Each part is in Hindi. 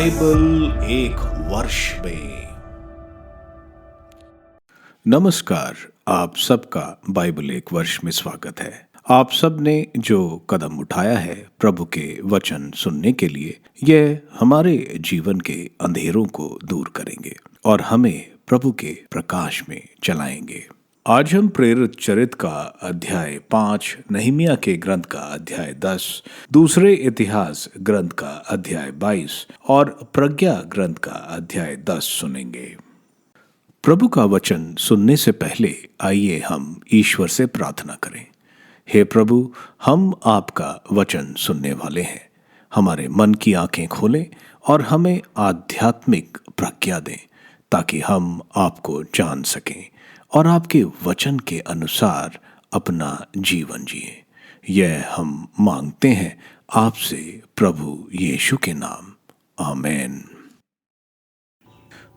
बाइबल एक वर्ष में। नमस्कार, आप सबका बाइबल एक वर्ष में स्वागत है। आप सब ने जो कदम उठाया है प्रभु के वचन सुनने के लिए, यह हमारे जीवन के अंधेरों को दूर करेंगे और हमें प्रभु के प्रकाश में चलाएंगे। आज हम प्रेरित चरित्र का अध्याय 5, नहमीया के ग्रंथ का अध्याय 10, दूसरे इतिहास ग्रंथ का अध्याय 22 और प्रज्ञा ग्रंथ का अध्याय 10 सुनेंगे। प्रभु का वचन सुनने से पहले आइए हम ईश्वर से प्रार्थना करें। हे प्रभु, हम आपका वचन सुनने वाले हैं। हमारे मन की आंखें खोलें और हमें आध्यात्मिक प्रज्ञा दें ताकि हम आपको जान सकें और आपके वचन के अनुसार अपना जीवन जिए। यह हम मांगते हैं आपसे प्रभु यीशु के नाम, आमीन।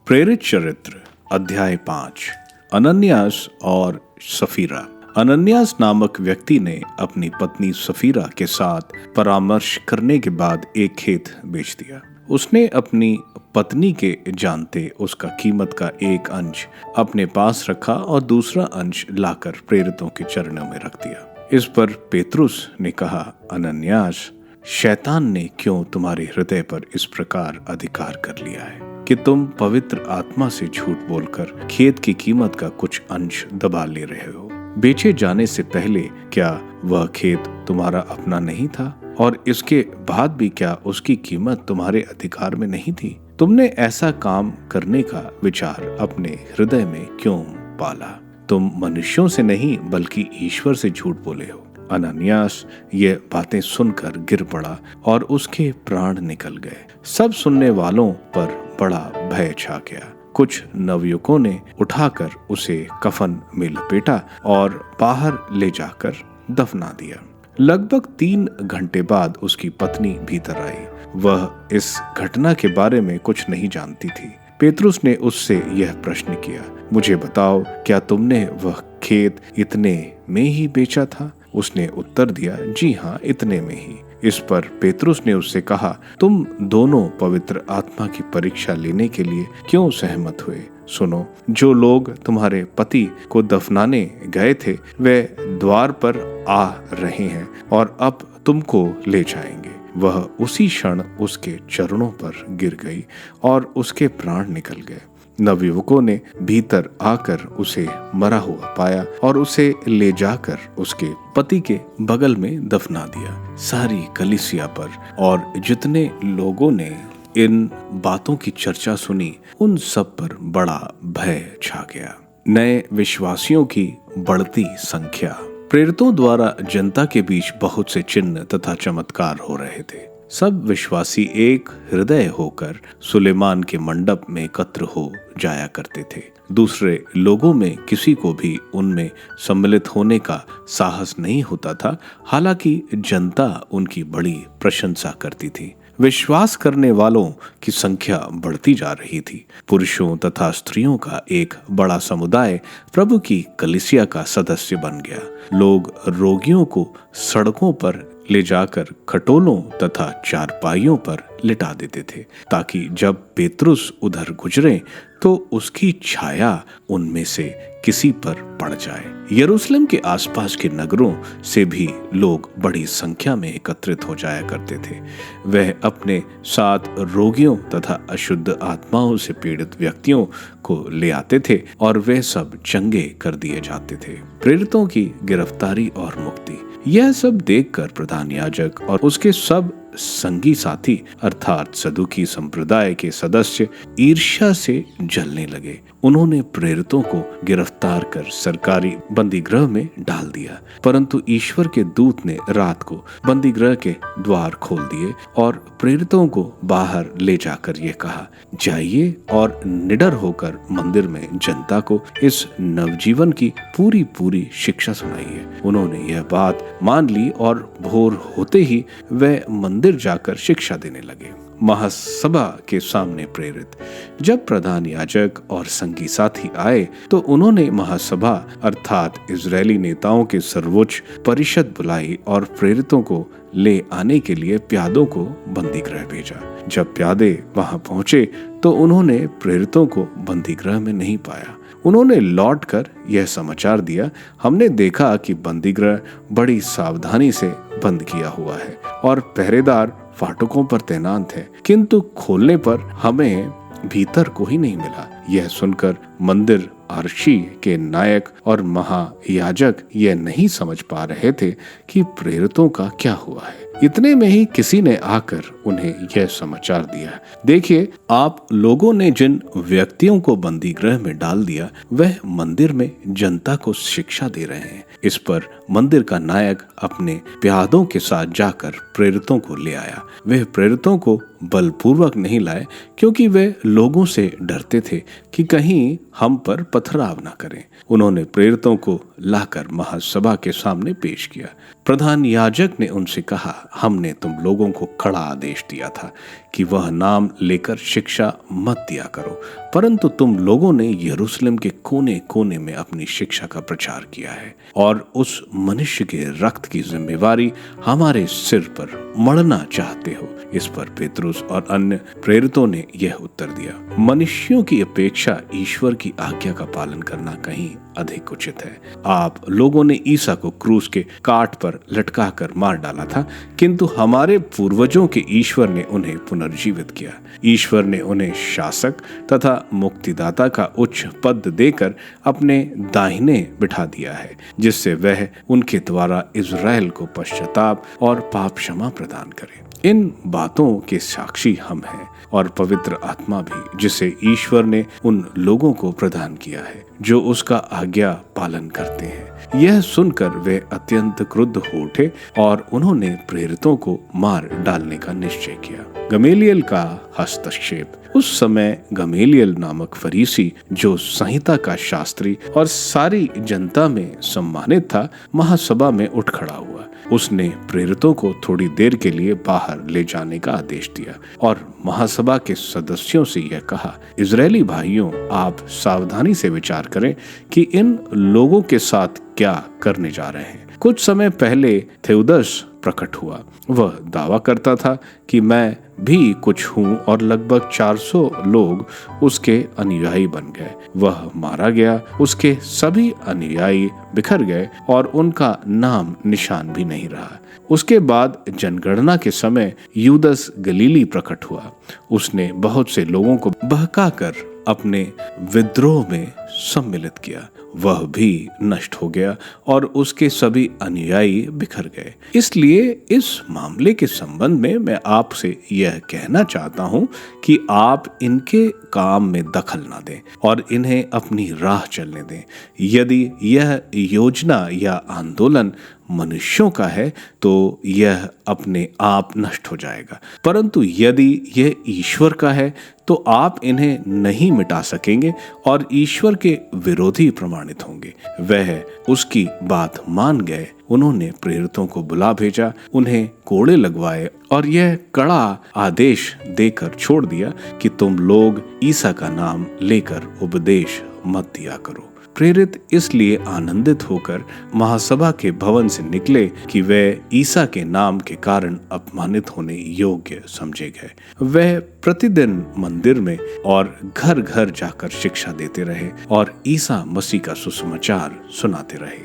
प्रेरित चरित्र अध्याय 5, अनन्यास और सफीरा। अनन्यास नामक व्यक्ति ने अपनी पत्नी सफीरा के साथ परामर्श करने के बाद एक खेत बेच दिया। उसने अपनी पत्नी के जानते उसका कीमत का एक अंश अपने पास रखा और दूसरा अंश लाकर प्रेरितों के चरणों में रख दिया। इस पर पेतरुस ने कहा, अनन्यास, शैतान ने क्यों तुम्हारे हृदय पर इस प्रकार अधिकार कर लिया है कि तुम पवित्र आत्मा से झूठ बोलकर खेत की कीमत का कुछ अंश दबा ले रहे हो। बेचे जाने से पहले क्या वह खेत तुम्हारा अपना नहीं था? और इसके बाद भी क्या उसकी कीमत तुम्हारे अधिकार में नहीं थी? तुमने ऐसा काम करने का विचार अपने हृदय में क्यों पाला? तुम मनुष्यों से नहीं बल्कि ईश्वर से झूठ बोले हो। अनन्यास ये बातें सुनकर गिर पड़ा और उसके प्राण निकल गए। सब सुनने वालों पर बड़ा भय छा गया। कुछ नवयुवकों ने उठाकर उसे कफन में लपेटा और बाहर ले जाकर दफना दिया। लगभग 3 घंटे बाद उसकी पत्नी भीतर आई। वह इस घटना के बारे में कुछ नहीं जानती थी। पेतरुस ने उससे यह प्रश्न किया, मुझे बताओ, क्या तुमने वह खेत इतने में ही बेचा था? उसने उत्तर दिया, जी हाँ, इतने में ही। इस पर पेतरुस ने उससे कहा, तुम दोनों पवित्र आत्मा की परीक्षा लेने के लिए क्यों सहमत हुए? सुनो, जो लोग तुम्हारे पति को दफनाने गए थे वे द्वार पर आ रहे हैं और अब तुमको ले जाएंगे। वह उसी क्षण उसके चरणों पर गिर गई और उसके प्राण निकल गए। नवयुवकों ने भीतर आकर उसे मरा हुआ पाया और उसे ले जाकर उसके पति के बगल में दफना दिया। सारी कलीसिया पर और जितने लोगों ने इन बातों की चर्चा सुनी, उन सब पर बड़ा भय छा गया। नए विश्वासियों की बढ़ती संख्या। प्रेरितों द्वारा जनता के बीच बहुत से चिन्ह तथा चमत्कार हो रहे थे। सब विश्वासी एक हृदय होकर सुलेमान के मंडप में एकत्र हो जाया करते थे। दूसरे लोगों में किसी को भी उनमें सम्मिलित होने का साहस नहीं होता था। हालांकि जनता उनकी बड़ी प्रशंसा करती थी। विश्वास करने वालों की संख्या बढ़ती जा रही थी। पुरुषों तथा स्त्रियों का एक बड़ा समुदाय प्रभु की कलीसिया का सदस्य बन गया। लोग रोगियों को सड़कों पर ले जाकर खटोलों तथा चारपाइयों पर लिटा देते थे ताकि जब पेतरुस उधर गुजरे तो उसकी छाया उनमें से किसी पर पड़ जाए। यरूशलेम के आसपास के नगरों से भी लोग बड़ी संख्या में एकत्रित हो जाया करते थे। वह अपने साथ रोगियों तथा अशुद्ध आत्माओं से पीड़ित व्यक्तियों को ले आते थे और वे सब चंगे कर दिए जाते थे। प्रेरितों की गिरफ्तारी और मुक्ति। यह सब देखकर प्रधान याजक और उसके सब संगी साथी अर्थात सदुकी संप्रदाय के सदस्य ईर्ष्या से जलने लगे। उन्होंने प्रेरितों को गिरफ्तार कर सरकारी बंदीगृह में डाल दिया, परंतु ईश्वर के दूत ने रात को बंदीगृह के द्वार खोल दिए और प्रेरितों को बाहर ले जाकर ये कहा, जाइए और निडर होकर मंदिर में जनता को इस नवजीवन की पूरी शिक्षा सुनाइए। उन्होंने यह बात मान ली और भोर होते ही वह मंदिर जाकर शिक्षा देने लगे। महासभा के सामने प्रेरित। जब प्रधान याजक और संगी साथी आए तो उन्होंने महासभा अर्थात इजरायली नेताओं के सर्वोच्च परिषद बुलाई और प्रेरितों को ले आने के लिए प्यादों को बंदीगृह भेजा। जब प्यादे वहां पहुंचे तो उन्होंने प्रेरितों को बंदीगृह में नहीं पाया। उन्होंने लौटकर यह समाचार दिया, हमने देखा कि बंदीगृह बड़ी सावधानी से बंद किया हुआ है और पहरेदार फाटकों पर तैनात है, किंतु खोलने पर हमें भीतर कोई नहीं मिला। यह सुनकर मंदिर आरक्षी के नायक और महायाजक यह नहीं समझ पा रहे थे कि प्रेरितों का क्या हुआ है। इतने में ही किसी ने आकर उन्हें यह समाचार दिया, देखिए आप लोगों ने जिन व्यक्तियों को बंदीगृह में डाल दिया वह मंदिर में जनता को शिक्षा दे रहे हैं। इस पर मंदिर का नायक अपने प्यादों के साथ जाकर प्रेरितों को ले आया। वे प्रेरितों को बलपूर्वक नहीं लाए क्योंकि वे लोगों से डरते थे कि कहीं हम पर पथराव न करें। उन्होंने प्रेरितों को लाकर महासभा के सामने पेश किया। प्रधान याजक ने उनसे कहा, हमने तुम लोगों को कड़ा आदेश दिया था कि वह नाम लेकर शिक्षा मत दिया करो, परंतु तुम लोगों ने यरूशलेम के कोने कोने में अपनी शिक्षा का प्रचार किया है और उस मनुष्य के रक्त की जिम्मेवारी हमारे सिर पर मढ़ना चाहते हो। इस पर पेतरुस और अन्य प्रेरितों ने यह उत्तर दिया, मनुष्यों की अपेक्षा ईश्वर की आज्ञा का पालन करना कहीं अधिक उचित है। आप लोगों ने ईसा को क्रूस के काट पर लटकाकर मार डाला था, किंतु हमारे पूर्वजों के ईश्वर ने उन्हें पुनर्जीवित किया। ईश्वर ने उन्हें शासक तथा मुक्तिदाता का उच्च पद देकर अपने दाहिने बिठा दिया है, जिससे वह उनके द्वारा इज़राइल को पश्चाताप और पाप क्षमा प्रदान करे। इन बातों के साक्षी हम हैं और पवित्र आत्मा भी, जिसे ईश्वर ने उन लोगों को प्रदान किया है जो उसका आज्ञा पालन करते हैं। यह सुनकर वे अत्यंत क्रुद्ध हो उठे और उन्होंने प्रेरितों को मार डालने का निश्चय किया। गमेलियल का हस्तक्षेप। उस समय गमेलियल नामक फरीसी, जो संहिता का शास्त्री और सारी जनता में सम्मानित था, महासभा में उठ खड़ा हुआ। उसने प्रेरितों को थोड़ी देर के लिए बाहर ले जाने का आदेश दिया और महासभा के सदस्यों से यह कहा, इजरायली भाइयों, आप सावधानी से विचार करें कि इन लोगों के साथ क्या करने जा रहे हैं। कुछ समय पहले थेउदस प्रकट हुआ। वह दावा करता था कि मैं भी कुछ हूँ और लगभग 400 लोग उसके अनुयायी बन गए। वह मारा गया, उसके सभी अनुयायी बिखर गए और उनका नाम निशान भी नहीं रहा। उसके बाद जनगणना के समय यूदस गलीली प्रकट हुआ। उसने बहुत से लोगों को बहकाकर अपने विद्रोह में सम्मिलित किया। वह भी नष्ट हो गया और उसके सभी अनुयायी बिखर गए। इसलिए इस मामले के संबंध में मैं आपसे यह कहना चाहता हूं कि आप इनके काम में दखल ना दें और इन्हें अपनी राह चलने दें। यदि यह योजना या आंदोलन मनुष्यों का है तो यह अपने आप नष्ट हो जाएगा, परंतु यदि यह ईश्वर का है तो आप इन्हें नहीं मिटा सकेंगे और ईश्वर के विरोधी प्रमाणित होंगे। वह उसकी बात मान गए। उन्होंने प्रेरितों को बुला भेजा, उन्हें कोड़े लगवाए और यह कड़ा आदेश देकर छोड़ दिया कि तुम लोग ईसा का नाम लेकर उपदेश मत दिया करो। प्रेरित इसलिए आनंदित होकर महासभा के भवन से निकले कि वे ईसा के नाम के कारण अपमानित होने योग्य समझे गए। वह प्रतिदिन मंदिर में और घर घर जाकर शिक्षा देते रहे और ईसा मसीह का सुसमाचार सुनाते रहे।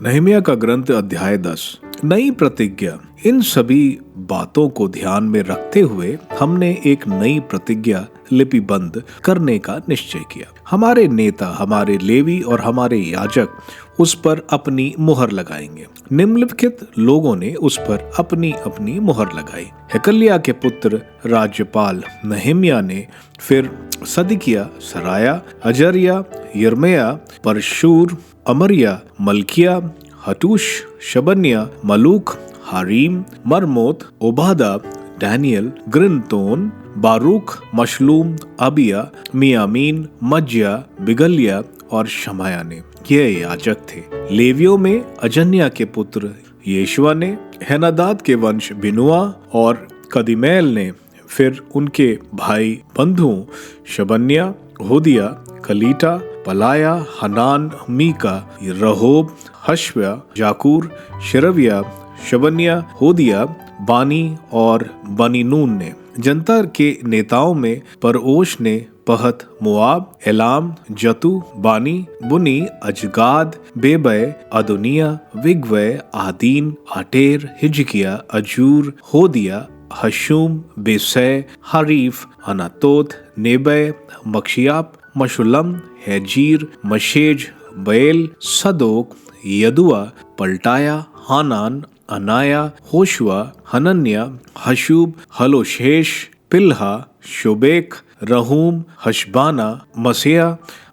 नहम्याह का ग्रंथ अध्याय 10। नई प्रतिज्ञा। इन सभी बातों को ध्यान में रखते हुए हमने एक नई प्रतिज्ञा लिपिबंद करने का निश्चय किया। हमारे नेता, हमारे लेवी और हमारे याजक उस पर अपनी मुहर लगाएंगे। निम्नलिखित लोगों ने उस पर अपनी अपनी मुहर लगाई। हकल्याह के पुत्र राज्यपाल नहम्याह ने, फिर सदकिय्याह, सराया, अजर्याह, यिर्मयाह, परशूर, अमर्याह, मल्किय्याह, हतूश, शबन्याह, मलूक, हारीम, मरमोत, ओबादा, डैनियल, गिनतोन, बारूक, मशलूम, अबिया, मियामीन, मज्जिया, बिगलिया और शमाया ने। ये याजक थे। लेवियों में अजन्याह के पुत्र यीशुआ ने, हेनादाद के वंश बिनुआ और कदीमेल ने फिर उनके भाई बंधुओं शबन्या, होदिया, कलीटा, पलाया, हनान, मीका, रहोब, हशव्या, जाकूर, शेरविया, शबन्या, होदिया, बानी और बनीनून ने। जनता के नेताओं में परओश ने पहत, मोआब, एलाम, जतू, बानी, बुनी, अजगाद, बेबै, Adonijah, विगवै, आदीन, आटेर, Hezekiah, Azzur, Hodiya, हशूम, बेसै, हरीफ, Anathoth, नेबै, मक्षियाप, मशुलम, हैजीर, मशेज, बैल, सदोक, यदुआ, पलटाया, हानान, अनाया, होशुआ, हनन्या, हशूब, हलोशेश, पिल्हा, शोबेक, रहूम, हशबाना, मसेया,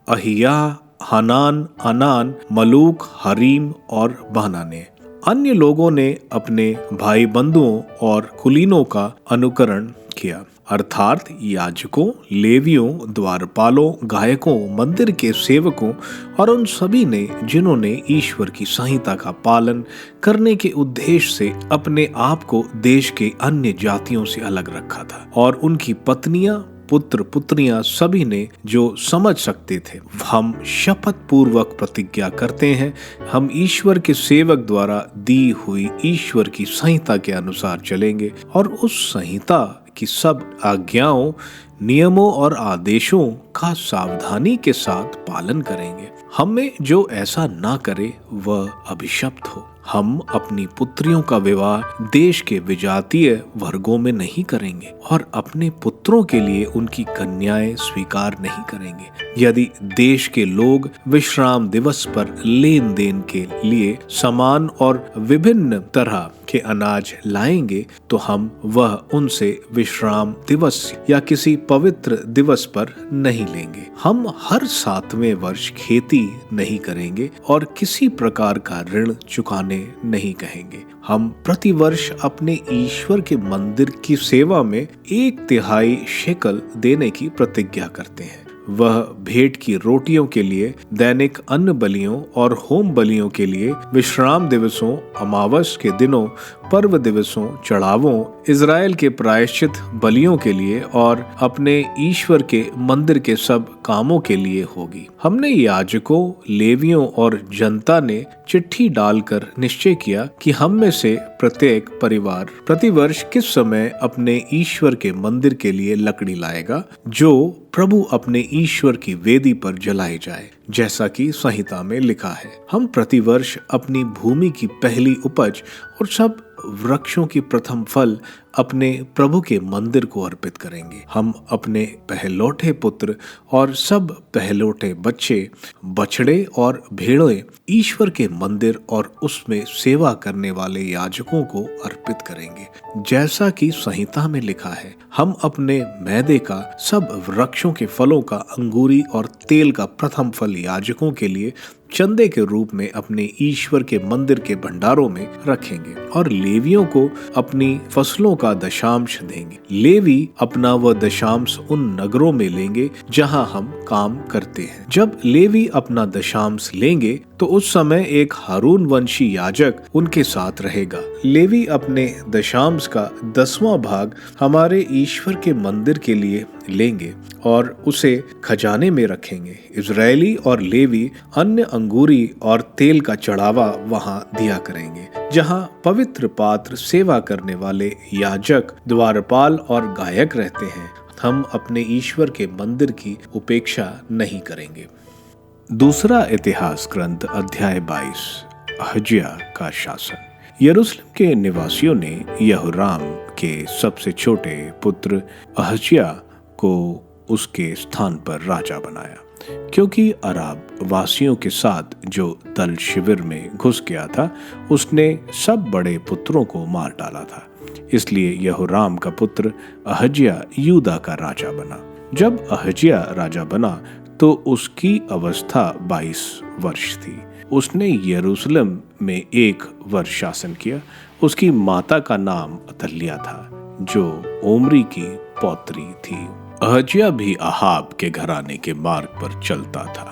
अहिया, हनान, अनान, मलूक, हरीम और बाना ने। अन्य लोगों ने अपने भाई बंधुओं और कुलीनों का अनुकरण किया, अर्थात याजकों, लेवियों, द्वारपालों, गायकों, मंदिर के सेवकों और उन सभी ने जिन्होंने ईश्वर की संहिता का पालन करने के उद्देश्य से अपने आप को देश के अन्य जातियों से अलग रखा था। और उनकी पत्नियां, पुत्र, पुत्रियां सभी ने जो समझ सकते थे। हम शपथ पूर्वक प्रतिज्ञा करते हैं, हम ईश्वर के सेवक द्वारा दी हुई ईश्वर की संहिता के अनुसार चलेंगे और उस संहिता की सब आज्ञाओं, नियमों और आदेशों का सावधानी के साथ पालन करेंगे। हमें जो ऐसा ना करे वह अभिशप्त हो। हम अपनी पुत्रियों का विवाह देश के विजातीय वर्गों में नहीं करेंगे और अपने पुत्रों के लिए उनकी कन्याएं स्वीकार नहीं करेंगे। यदि देश के लोग विश्राम दिवस पर लेन देन के लिए सामान और विभिन्न तरह के अनाज लाएंगे तो हम वह उनसे विश्राम दिवस या किसी पवित्र दिवस पर नहीं लेंगे। हम हर 7वें वर्ष खेती नहीं करेंगे और किसी प्रकार का ऋण चुकाने नहीं कहेंगे। हम प्रतिवर्ष अपने ईश्वर के मंदिर की सेवा में 1/3 शेकल देने की प्रतिज्ञा करते हैं। वह भेंट की रोटियों के लिए, दैनिक अन्न बलियों और होम बलियों के लिए, विश्राम दिवसों, अमावस के दिनों, पर्व दिवसों, चढ़ावों, इज़राइल के प्रायश्चित बलियों के लिए और अपने ईश्वर के मंदिर के सब कामों के लिए होगी। हमने याजकों, लेवियों और जनता ने चिट्ठी डालकर निश्चय किया कि हम में से प्रत्येक परिवार प्रतिवर्ष किस समय अपने ईश्वर के मंदिर के लिए लकड़ी लाएगा, जो प्रभु अपने ईश्वर की वेदी पर जलाई जाए, जैसा कि संहिता में लिखा है। हम प्रतिवर्ष अपनी भूमि की पहली उपज और सब वृक्षों की प्रथम फल अपने प्रभु के मंदिर को अर्पित करेंगे। हम अपने पहलौठे पुत्र और सब पहलौठे बच्चे, बछड़े और भेड़ें ईश्वर के मंदिर और उसमें सेवा करने वाले याजकों को अर्पित करेंगे, जैसा कि संहिता में लिखा है। हम अपने मैदे का, सब वृक्षों के फलों का, अंगूरी और तेल का प्रथम फल याजकों के लिए चंदे के रूप में अपने ईश्वर के मंदिर के भंडारों में रखेंगे और लेवियों को अपनी फसलों का दशांश देंगे। लेवी अपना वह दशांश उन नगरों में लेंगे जहां हम काम करते हैं। जब लेवी अपना दशांश लेंगे तो उस समय एक हारून वंशी याजक उनके साथ रहेगा। लेवी अपने दशांश का 10वां भाग हमारे ईश्वर के मंदिर के लिए लेंगे और उसे खजाने में रखेंगे। इजरायली और लेवी अन्य अंगूरी और तेल का चढ़ावा वहां दिया करेंगे, जहां पवित्र पात्र, सेवा करने वाले याजक, द्वारपाल और गायक रहते हैं। हम अपने ईश्वर के मंदिर की उपेक्षा नहीं करेंगे। दूसरा इतिहास ग्रंथ अध्याय 22। अहज्या का शासन। यरूशलेम के निवासियों ने यहोराम के सबसे छोटे पुत्र अहज्या को उसके स्थान पर राजा बनाया, क्योंकि अराब वासियों के साथ जो दल शिविर में घुस गया था उसने सब बड़े पुत्रों को मार डाला था। इसलिए यहोराम का पुत्र अहज्या यूदा का राजा बना। जब अहज्या राजा बना तो उसकी अवस्था 22 वर्ष थी। उसने यरूशलेम में 1 वर्ष शासन किया। उसकी माता का नाम अतल्याह था, जो ओमरी की पौत्री थी। अहज्या भी अहाब के घराने के मार्ग पर चलता था,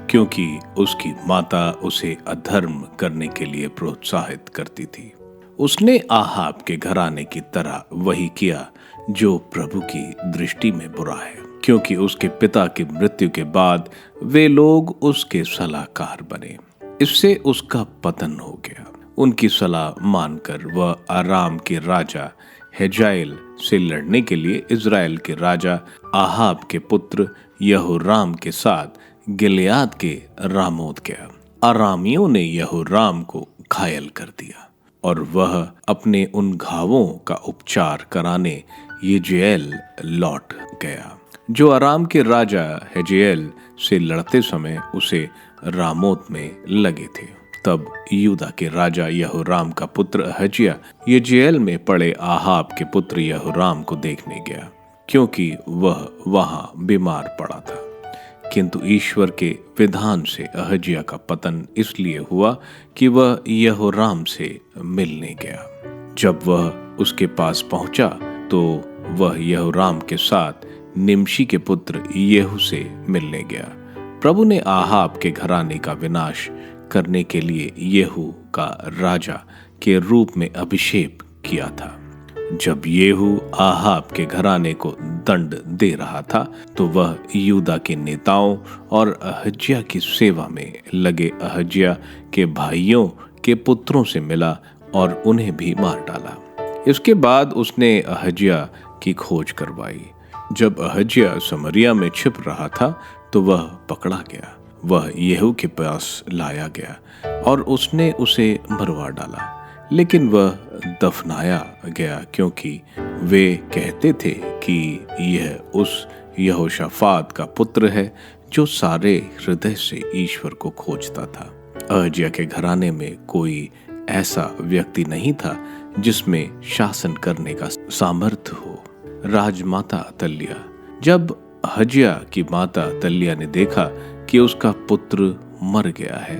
क्योंकि उसकी माता उसे अधर्म करने के लिए प्रोत्साहित करती थी। उसने आहाब के घराने की तरह वही किया जो प्रभु की दृष्टि में बुरा है, क्योंकि उसके पिता की मृत्यु के बाद वे लोग उसके सलाहकार बने। इससे उसका पतन हो गया। उनकी सलाह मानकर वह आराम के राजा हेजाएल से लड़ने के लिए इज़राइल के राजा आहाब के पुत्र यहोराम के साथ गिलियाद के रामोत गया। अरामियों ने यहोराम को घायल कर दिया और वह अपने उन घावों का उपचार कराने यिज्रेल लौट गया, जो अराम के राजा हेजेल से लड़ते समय उसे रामोत में लगे थे। तब यूदा के राजा यहोराम का पुत्र अहज्याह यिज्रेल में पड़े आहाब के पुत्र यहोराम को देखने गया, क्योंकि वह वहां बीमार पड़ा था। किंतु ईश्वर के विधान से अहज्याह का पतन इसलिए हुआ कि वह यहोराम से मिलने गया। जब वह उसके पास पहुंचा तो वह यहोराम के साथ निमशी के पुत्र येहू से मिलने गया। प्रभु ने आहाब के घराने का विनाश करने के लिए येहू का राजा के रूप में अभिषेक किया था। जब येहू आहाब के घराने को दंड दे रहा था तो वह यूदा के नेताओं और अहज्याह की सेवा में लगे अहज्याह के भाइयों के पुत्रों से मिला और उन्हें भी मार डाला। इसके बाद उसने अहज्याह की खोज करवाई। जब अहज्याह समरिया में छिप रहा था तो वह पकड़ा गया। वह येहू के पास लाया गया और उसने उसे मरवा डाला, लेकिन वह दफनाया गया, क्योंकि वे कहते थे कि यह उस यहोशाफात का पुत्र है जो सारे हृदय से ईश्वर को खोजता था। अहज्याह के घराने में कोई ऐसा व्यक्ति नहीं था जिसमें शासन करने का सामर्थ्य हो। राजमाता अतल्याह। जब अहज्याह की माता अतल्याह ने देखा कि उसका पुत्र मर गया है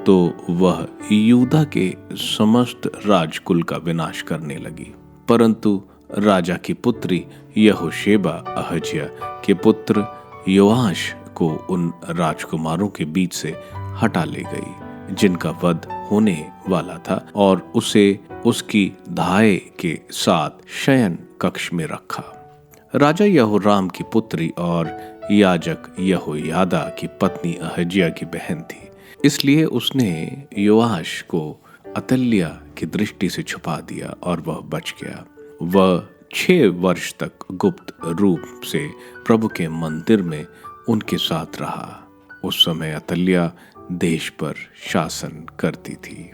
तो वह यूदा के समस्त राजकुल का विनाश करने लगी। परंतु राजा की पुत्री यहोशेबा अहज्याह के पुत्र योआश को उन राजकुमारों के बीच से हटा ले गई जिनका वध होने वाला था, और उसे उसकी धाय के साथ शयन कक्ष में रखा। राजा यहोराम की पुत्री और याजक यहोयादा की पत्नी अहज्याह की बहन थी, इसलिए उसने योआश को अतल्याह की दृष्टि से छुपा दिया और वह बच गया। वह 6 वर्ष तक गुप्त रूप से प्रभु के मंदिर में उनके साथ रहा। उस समय अतल्याह देश पर शासन करती थी।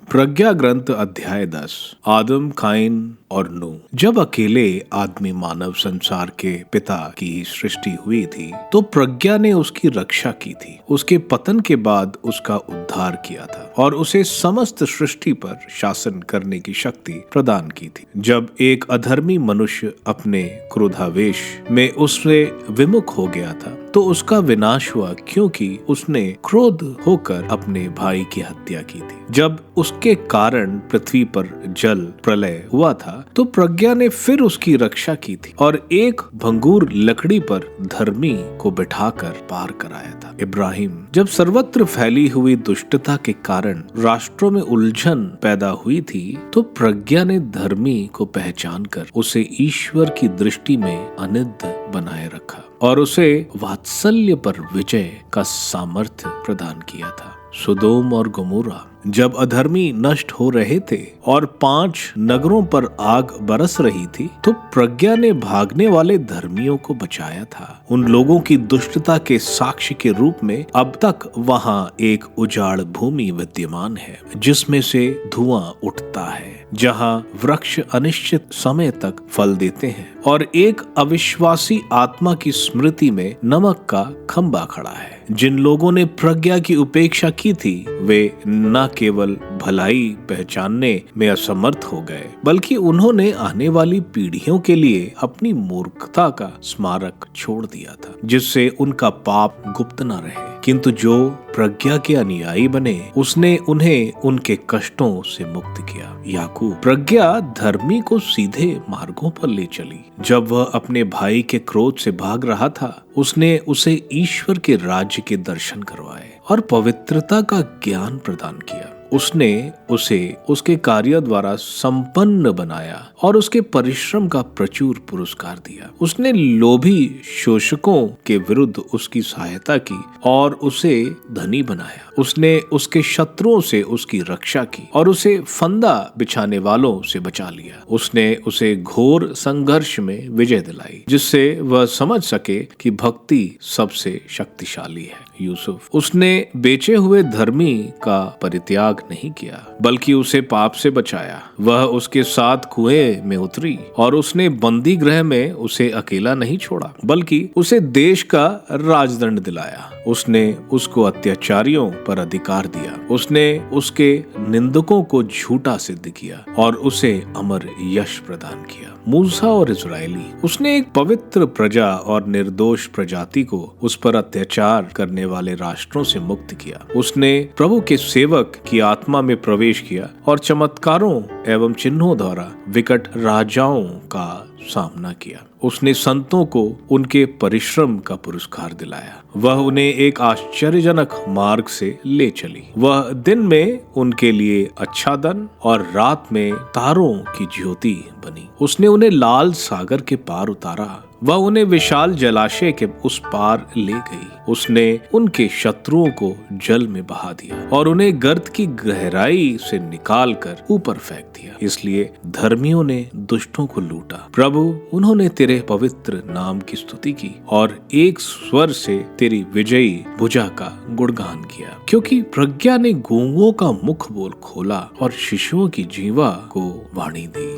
प्रज्ञा ग्रंथ अध्याय 10। आदम, काइन और नूह। जब अकेले आदमी मानव संसार के पिता की सृष्टि हुई थी तो प्रज्ञा ने उसकी रक्षा की थी। उसके पतन के बाद उसका उद्धार किया था और उसे समस्त सृष्टि पर शासन करने की शक्ति प्रदान की थी। जब एक अधर्मी मनुष्य अपने क्रोधावेश में उससे विमुख हो गया था तो उसका विनाश हुआ, क्योंकि उसने क्रोध होकर अपने भाई की हत्या की थी। जब उसके कारण पृथ्वी पर जल प्रलय हुआ था तो प्रज्ञा ने फिर उसकी रक्षा की थी और एक भंगूर लकड़ी पर धर्मी को बिठाकर पार कराया था। इब्राहिम। जब सर्वत्र फैली हुई दुष्टता के कारण राष्ट्रों में उलझन पैदा हुई थी तो प्रज्ञा ने धर्मी को पहचान कर उसे ईश्वर की दृष्टि में अनिद्य बनाए रखा और उसे वात्सल्य पर विजय का सामर्थ्य प्रदान किया था। सुदोम और गमोरा। जब अधर्मी नष्ट हो रहे थे और 5 नगरों पर आग बरस रही थी तो प्रज्ञा ने भागने वाले धर्मियों को बचाया था। उन लोगों की दुष्टता के साक्ष्य के रूप में अब तक वहां एक उजाड़ भूमि विद्यमान है जिसमें से धुआं उठता है, जहां वृक्ष अनिश्चित समय तक फल देते हैं और एक अविश्वासी आत्मा की स्मृति में नमक का खंबा खड़ा है। जिन लोगों ने प्रज्ञा की उपेक्षा की थी वे न केवल भलाई पहचानने में असमर्थ हो गए बल्कि उन्होंने आने वाली पीढ़ियों के लिए अपनी मूर्खता का स्मारक छोड़ दिया था, जिससे उनका पाप गुप्त न रहे। किंतु जो प्रज्ञा के अनुयायी बने उसने उन्हें उनके कष्टों से मुक्त किया। याकूब। प्रज्ञा धर्मी को सीधे मार्गों पर ले चली। जब वह अपने भाई के क्रोध से भाग रहा था उसने उसे ईश्वर के राज्य के दर्शन करवाए और पवित्रता का ज्ञान प्रदान किया। उसने उसे उसके कार्य द्वारा संपन्न बनाया और उसके परिश्रम का प्रचुर पुरस्कार दिया। उसने लोभी शोषकों के विरुद्ध उसकी सहायता की और उसे धनी बनाया। उसने उसके शत्रुओं से उसकी रक्षा की और उसे फंदा बिछाने वालों से बचा लिया। उसने उसे घोर संघर्ष में विजय दिलाई, जिससे वह समझ सके कि भक्ति सबसे शक्तिशाली है। यूसुफ, उसने बेचे हुए धर्मी का परित्याग नहीं किया, बल्कि उसे पाप से बचाया। वह उसके साथ कुएं में उतरी और उसने बंदी गृह में उसे अकेला नहीं छोड़ा, बल्कि उसे देश का राजदंड दिलाया। उसने उसको अत्याचारियों पर अधिकार दिया। उसने उसके निंदकों को झूठा सिद्ध किया और उसे अमर यश प्रदान किया। मूसा और इजरायली, उसने एक पवित्र प्रजा और निर्दोष प्रजाति को उस पर अत्याचार करने वाले राष्ट्रों से मुक्त किया। उसने प्रभु के सेवक की आत्मा में प्रवेश किया और चमत्कारों एवं चिन्हों द्वारा विकट राजाओं का सामना किया। उसने संतों को उनके परिश्रम का पुरस्कार दिलाया। वह उन्हें एक आश्चर्यजनक मार्ग से ले चली। वह दिन में उनके लिए आच्छादन और रात में तारों की ज्योति बनी। उसने उन्हें लाल सागर के पार उतारा। वह उन्हें विशाल जलाशय के उस पार ले गई। उसने उनके शत्रुओं को जल में बहा दिया और उन्हें गर्त की गहराई से निकाल कर ऊपर फेंक दिया। इसलिए धर्मियों ने दुष्टों को लूटा। प्रभु, उन्होंने तेरे पवित्र नाम की स्तुति की और एक स्वर से तेरी विजयी भुजा का गुणगान किया, क्योंकि प्रज्ञा ने गूंगों का मुख बोल खोला और शिशुओं की जीवा को वाणी दी।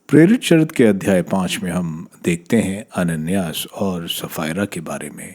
प्रेरित चरित्र के अध्याय 5 में हम देखते हैं अनन्यास और सफायरा के बारे में।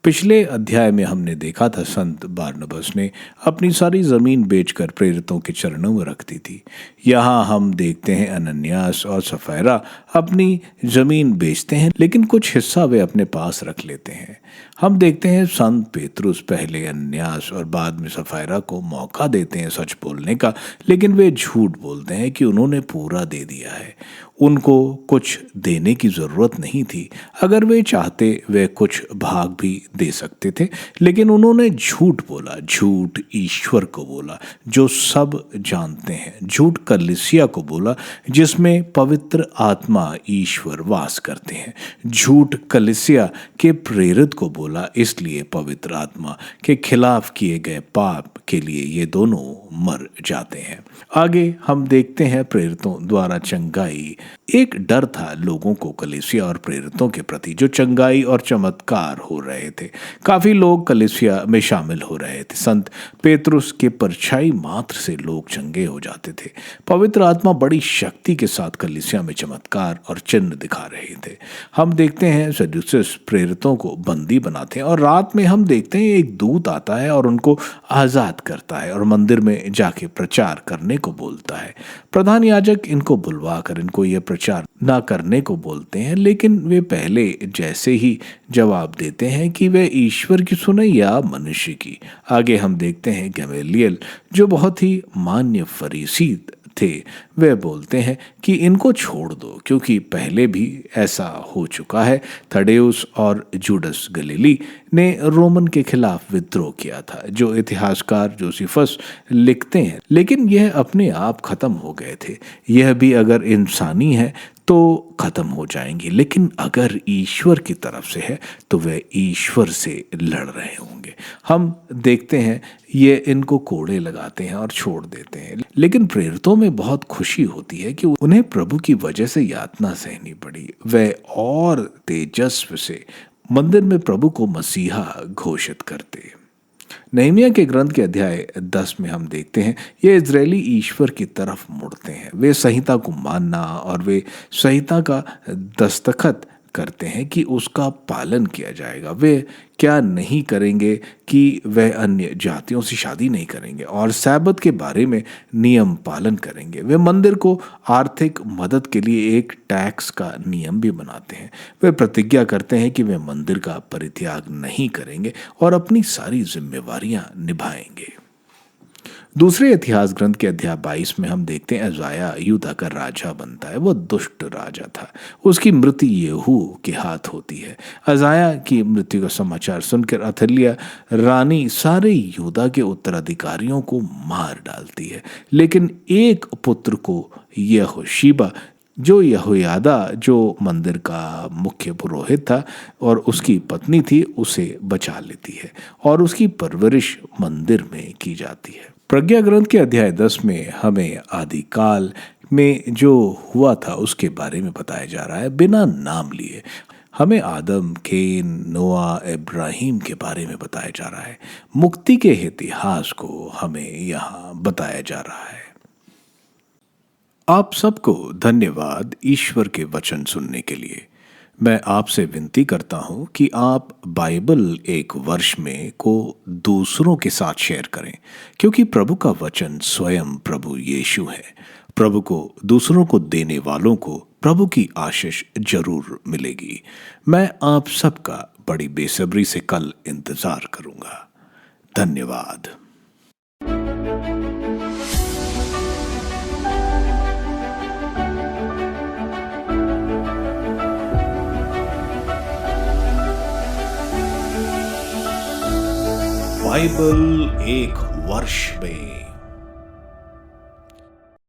पिछले अध्याय में हमने देखा था संत बारनबास ने अपनी सारी जमीन बेचकर प्रेरितों के चरणों में रख दी थी। यहाँ हम देखते हैं अनन्यास और सफायरा अपनी जमीन बेचते हैं, लेकिन कुछ हिस्सा वे अपने पास रख लेते हैं। हम देखते हैं संत पेतरुस पहले अनन्यास और बाद में सफायरा को मौका देते हैं सच बोलने का, लेकिन वे झूठ बोलते हैं कि उन्होंने पूरा दे दिया है। उनको कुछ देने की जरूरत नहीं थी। अगर वे चाहते वे कुछ भाग भी दे सकते थे, लेकिन उन्होंने झूठ बोला। झूठ ईश्वर को बोला जो सब जानते हैं। झूठ कलीसिया को बोला जिसमें पवित्र आत्मा ईश्वर वास करते हैं। झूठ कलीसिया के प्रेरित को बोला, इसलिए पवित्र आत्मा के खिलाफ किए गए पाप के लिए ये दोनों मर जाते हैं। आगे हम देखते हैं प्रेरितों द्वारा चंगाई। एक डर था लोगों को कलीसिया और प्रेरितों के प्रति, जो चंगाई और चमत्कार हो रहे थे। काफी लोग कलीसिया में शामिल हो रहे थे। संत पेतरुस के परछाई मात्र से लोग चंगे हो जाते थे। पवित्र आत्मा बड़ी शक्ति के साथ कलीसिया में चमत्कार और चिन्ह दिखा रहे थे। हम देखते हैं सदुसेस प्रेरितों को बंदी बनाते हैं और रात में हम देखते हैं एक दूत आता है और उनको आजाद करता है और मंदिर में जाके प्रचार करने को बोलता है। प्रधान याजक इनको बुलवाकर इनको यह प्रचार ना करने को बोलते हैं, लेकिन वे पहले जैसे ही जवाब देते हैं कि वे ईश्वर की सुने या मनुष्य की। आगे हम देखते हैं गमलीएल, जो बहुत ही मान्य फरीसी थे, वे बोलते हैं कि इनको छोड़ दो, क्योंकि पहले भी ऐसा हो चुका है। थडेउस और जूडस गलीली ने रोमन के खिलाफ विद्रोह किया था, जो इतिहासकार जोसिफस लिखते हैं, लेकिन यह अपने आप खत्म हो गए थे। यह भी अगर इंसानी है तो खत्म हो जाएंगी, लेकिन अगर ईश्वर की तरफ से है तो वे ईश्वर से लड़ रहे होंगे। हम देखते हैं ये इनको कोड़े लगाते हैं और छोड़ देते हैं, लेकिन प्रेरितों में बहुत खुशी होती है कि उन्हें प्रभु की वजह से यातना सहनी पड़ी। वे और तेजस्व से मंदिर में प्रभु को मसीहा घोषित करते। नहमीया के ग्रंथ के अध्याय 10 में हम देखते हैं ये इजरायली ईश्वर की तरफ मुड़ते हैं। वे संहिता को मानना और वे संहिता का दस्तखत करते हैं कि उसका पालन किया जाएगा। वे क्या नहीं करेंगे कि वह अन्य जातियों से शादी नहीं करेंगे और सैबत के बारे में नियम पालन करेंगे। वे मंदिर को आर्थिक मदद के लिए एक टैक्स का नियम भी बनाते हैं। वे प्रतिज्ञा करते हैं कि वे मंदिर का परित्याग नहीं करेंगे और अपनी सारी जिम्मेवारियां निभाएंगे। दूसरे इतिहास ग्रंथ के अध्याय 22 में हम देखते हैं अजाया यूदा का राजा बनता है। वो दुष्ट राजा था। उसकी मृत्यु येहू के हाथ होती है। अजाया की मृत्यु का समाचार सुनकर अथलिया रानी सारे यूदा के उत्तराधिकारियों को मार डालती है, लेकिन एक पुत्र को यहोशीबा, जो यहोयादा जो मंदिर का मुख्य पुरोहित था और उसकी पत्नी थी, उसे बचा लेती है और उसकी परवरिश मंदिर में की जाती है। प्रज्ञा ग्रंथ के अध्याय 10 में हमें आदिकाल में जो हुआ था उसके बारे में बताया जा रहा है, बिना नाम लिए। हमें आदम, केन, नोआ, इब्राहिम के बारे में बताया जा रहा है। मुक्ति के इतिहास को हमें यहाँ बताया जा रहा है। आप सबको धन्यवाद ईश्वर के वचन सुनने के लिए। मैं आपसे विनती करता हूं कि आप बाइबल एक वर्ष में को दूसरों के साथ शेयर करें, क्योंकि प्रभु का वचन स्वयं प्रभु यीशु है। प्रभु को दूसरों को देने वालों को प्रभु की आशीष जरूर मिलेगी। मैं आप सबका बड़ी बेसब्री से कल इंतजार करूंगा। धन्यवाद। बाइबल एक वर्ष में